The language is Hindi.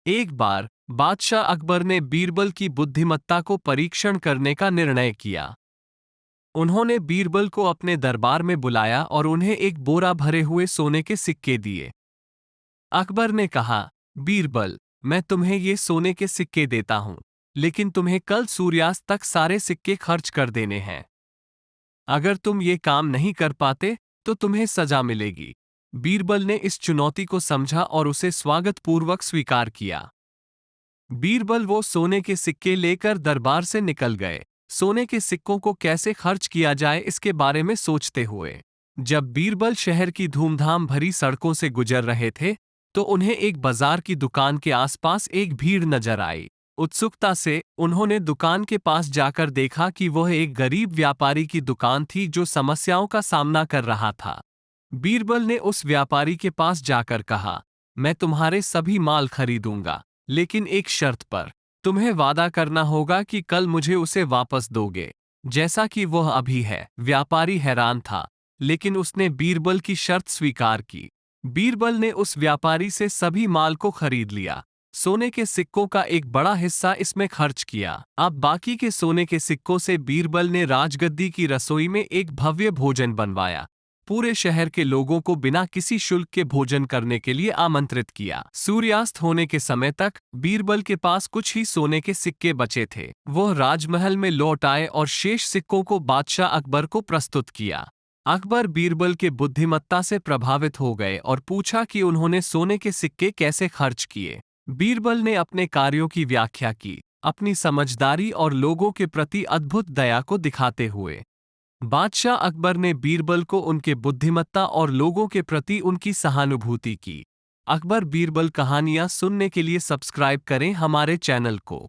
एक बार बादशाह अकबर ने बीरबल की बुद्धिमत्ता को परीक्षण करने का निर्णय किया। उन्होंने बीरबल को अपने दरबार में बुलाया और उन्हें एक बोरा भरे हुए सोने के सिक्के दिए। अकबर ने कहा, बीरबल, मैं तुम्हें ये सोने के सिक्के देता हूं, लेकिन तुम्हें कल सूर्यास्त तक सारे सिक्के खर्च कर देने हैं। अगर तुम ये काम नहीं कर पाते तो तुम्हें सजा मिलेगी। बीरबल ने इस चुनौती को समझा और उसे स्वागतपूर्वक स्वीकार किया। बीरबल वो सोने के सिक्के लेकर दरबार से निकल गए, सोने के सिक्कों को कैसे खर्च किया जाए इसके बारे में सोचते हुए। जब बीरबल शहर की धूमधाम भरी सड़कों से गुजर रहे थे, तो उन्हें एक बाजार की दुकान के आसपास एक भीड़ नजर आई। उत्सुकता से उन्होंने दुकान के पास जाकर देखा कि वह एक गरीब व्यापारी की दुकान थी जो समस्याओं का सामना कर रहा था। बीरबल ने उस व्यापारी के पास जाकर कहा, मैं तुम्हारे सभी माल खरीदूंगा, लेकिन एक शर्त पर। तुम्हें वादा करना होगा कि कल मुझे उसे वापस दोगे, जैसा कि वह अभी है। व्यापारी हैरान था, लेकिन उसने बीरबल की शर्त स्वीकार की। बीरबल ने उस व्यापारी से सभी माल को खरीद लिया। सोने के सिक्कों का एक बड़ा हिस्सा इसमें खर्च किया। अब बाकी के सोने के सिक्कों से बीरबल ने राजगद्दी की रसोई में एक भव्य भोजन बनवाया। पूरे शहर के लोगों को बिना किसी शुल्क के भोजन करने के लिए आमंत्रित किया। सूर्यास्त होने के समय तक बीरबल के पास कुछ ही सोने के सिक्के बचे थे। वह राजमहल में लौट आए और शेष सिक्कों को बादशाह अकबर को प्रस्तुत किया। अकबर बीरबल के बुद्धिमत्ता से प्रभावित हो गए और पूछा कि उन्होंने सोने के सिक्के कैसे खर्च किए। बीरबल ने अपने कार्यों की व्याख्या की, अपनी समझदारी और लोगों के प्रति अद्भुत दया को दिखाते हुए। बादशाह अकबर ने बीरबल को उनके बुद्धिमत्ता और लोगों के प्रति उनकी सहानुभूति की। अकबर बीरबल कहानियां सुनने के लिए सब्सक्राइब करें हमारे चैनल को।